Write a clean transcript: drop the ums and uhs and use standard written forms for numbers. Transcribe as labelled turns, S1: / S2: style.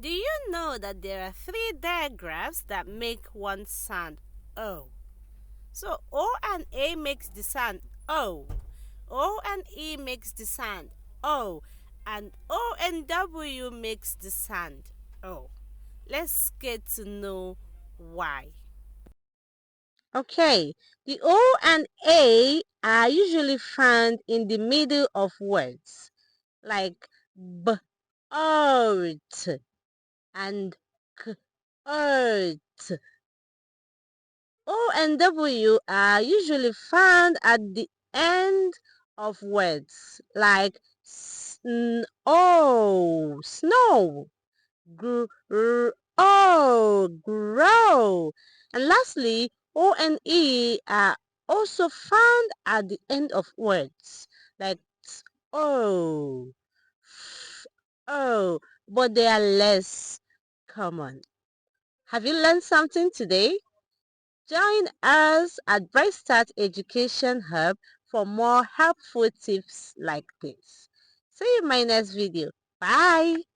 S1: Do you know that there are three diagraphs that make one sound O? So O and A makes the sound O. O and E makes the sound O. And O and W makes the sound O. Let's get to know why.
S2: Okay, the O and A are usually found in the middle of words, like b, earth, and k, earth. O and W are usually found at the end of words, like snow, snow, grow. And lastly, O and E are also found at the end of words, like oh, oh, but they are less common. Have you learned something today? Join us at Bright Start Education Hub for more helpful tips like this. See you in my next video. Bye.